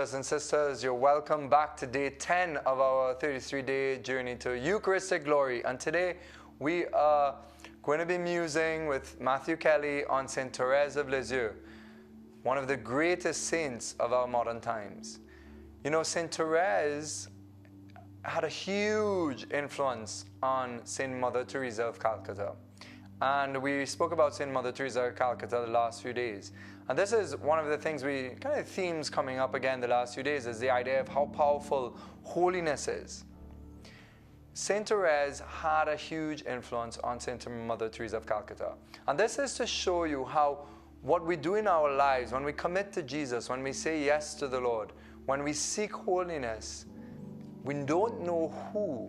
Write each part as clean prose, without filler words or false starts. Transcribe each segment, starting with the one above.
brothers and sisters. You're welcome back to day 10 of our 33-day journey to Eucharistic glory. And today we are going to be musing with Matthew Kelly on Saint Therese of Lisieux, one of the greatest saints of our modern times. You know, Saint Therese had a huge influence on Saint Mother Teresa of Calcutta. And we spoke about Saint Mother Teresa of Calcutta the last few days. And this is one of the things themes coming up again the last few days, is the idea of how powerful holiness is. Saint Therese had a huge influence on Saint Mother Teresa of Calcutta. And this is to show you how what we do in our lives, when we commit to Jesus, when we say yes to the Lord, when we seek holiness, we don't know who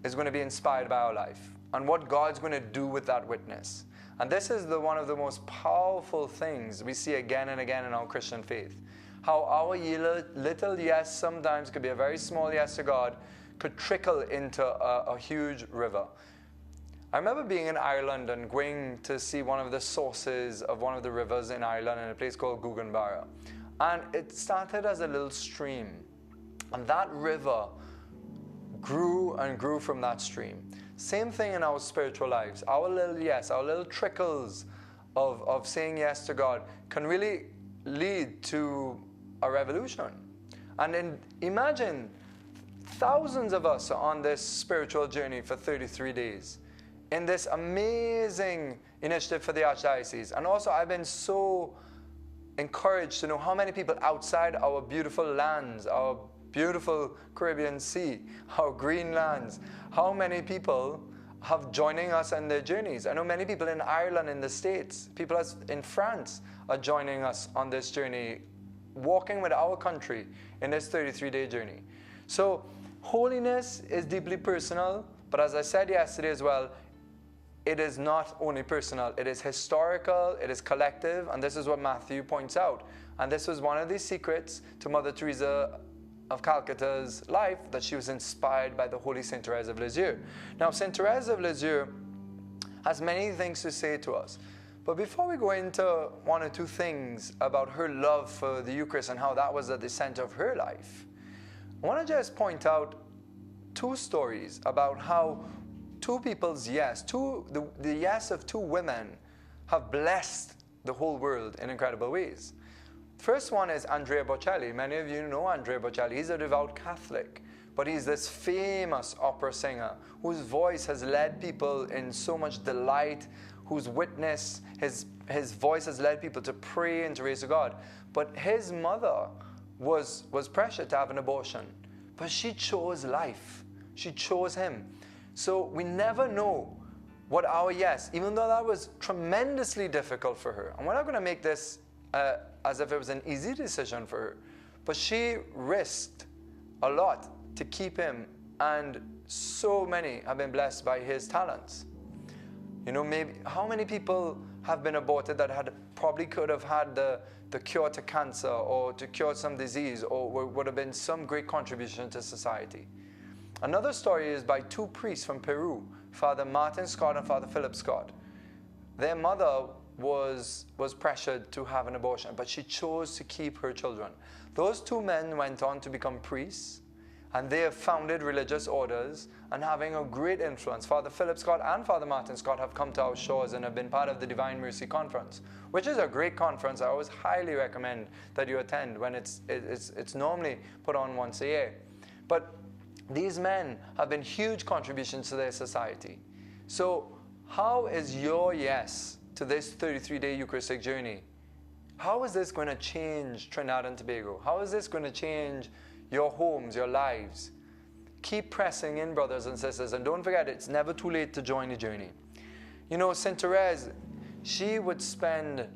is going to be inspired by our life and what God's going to do with that witness. And this is one of the most powerful things we see again and again in our Christian faith. How our little yes sometimes could be a very small yes to God, could trickle into a huge river. I remember being in Ireland and going to see one of the sources of one of the rivers in Ireland in a place called Guggenbarra. And it started as a little stream. And that river grew and grew from that stream. Same thing in our spiritual lives. Our little yes, our little trickles of saying yes to God can really lead to a revolution. And then imagine thousands of us are on this spiritual journey for 33 days in this amazing initiative for the Archdiocese. And also I've been so encouraged to know how many people outside our beautiful lands, our beautiful Caribbean Sea, our green lands, how many people have joining us in their journeys. I know many people in Ireland, in the States, people in France are joining us on this journey, walking with our country in this 33-day journey. So holiness is deeply personal, but as I said yesterday as well, it is not only personal, it is historical, it is collective, and this is what Matthew points out. And this was one of the secrets to Mother Teresa of Calcutta's life, that she was inspired by the Holy Saint Therese of Lisieux. Now, Saint Therese of Lisieux has many things to say to us. But before we go into one or two things about her love for the Eucharist and how that was at the center of her life, I want to just point out two stories about how two people's yes, the yes of two women have blessed the whole world in incredible ways. First one is Andrea Bocelli. Many of you know Andrea Bocelli. He's a devout Catholic, but he's this famous opera singer whose voice has led people in so much delight, whose witness, his voice has led people to pray and to raise to God. But his mother was pressured to have an abortion, but she chose life. She chose him. So we never know what our yes, even though that was tremendously difficult for her. And we're not going to make this as if it was an easy decision for her. But she risked a lot to keep him, and so many have been blessed by his talents. You know, maybe how many people have been aborted that probably could have had the cure to cancer or to cure some disease, or would have been some great contribution to society. Another story is by two priests from Peru, Father Martin Scott and Father Philip Scott. Their mother was pressured to have an abortion, but she chose to keep her children. Those two men went on to become priests, and they have founded religious orders and having a great influence. Father Philip Scott and Father Martin Scott have come to our shores and have been part of the Divine Mercy Conference, which is a great conference. I always highly recommend that you attend when it's normally put on once a year. But these men have been huge contributions to their society. So how is your yes to this 33-day Eucharistic journey? How is this going to change Trinidad and Tobago? How is this going to change your homes, your lives? Keep pressing in, brothers and sisters, and don't forget, it's never too late to join the journey. You know, Saint Therese, she would spend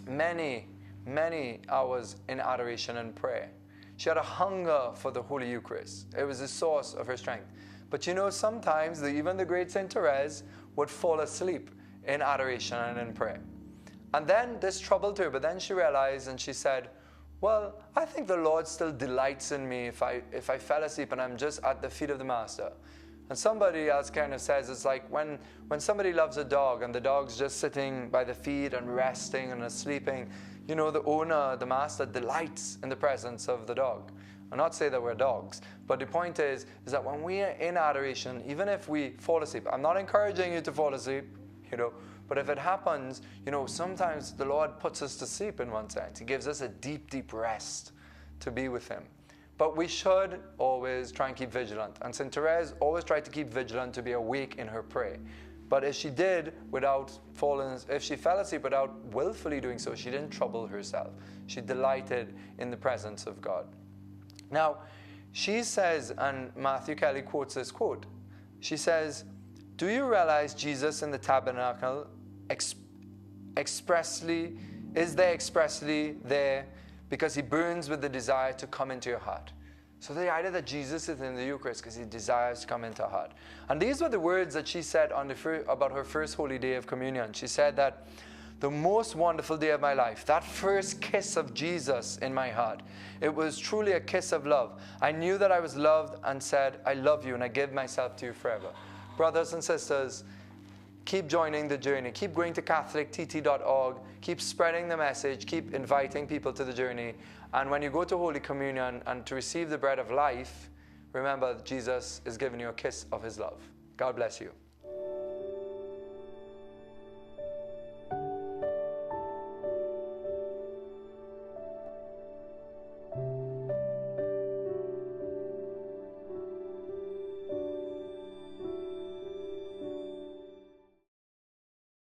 many, many hours in adoration and prayer. She had a hunger for the Holy Eucharist. It was the source of her strength. But you know, sometimes even the great Saint Therese would fall asleep in adoration and in prayer. And then this troubled her, but then she realized and she said, well, I think the Lord still delights in me if I fell asleep and I'm just at the feet of the Master. And somebody else kind of says it's like when somebody loves a dog and the dog's just sitting by the feet and resting and sleeping, you know, the owner, the master, delights in the presence of the dog. I'm not saying that we're dogs, but the point is that when we are in adoration, even if we fall asleep, I'm not encouraging you to fall asleep, you know, but if it happens, you know, sometimes the Lord puts us to sleep in one sense. He gives us a deep, deep rest to be with Him. But we should always try and keep vigilant. And St. Therese always tried to keep vigilant, to be awake in her prayer. But if she did if she fell asleep without willfully doing so, she didn't trouble herself. She delighted in the presence of God. Now, she says, and Matthew Kelly quotes this quote, she says, "Do you realize Jesus in the tabernacle expressly there because He burns with the desire to come into your heart?" So the idea that Jesus is in the Eucharist because He desires to come into our heart. And these were the words that she said about her first holy day of communion. She said that, "The most wonderful day of my life, that first kiss of Jesus in my heart, it was truly a kiss of love. I knew that I was loved and said, 'I love you and I give myself to you forever.'" Brothers and sisters, keep joining the journey. Keep going to catholictt.org. Keep spreading the message. Keep inviting people to the journey. And when you go to Holy Communion and to receive the bread of life, remember that Jesus is giving you a kiss of His love. God bless you.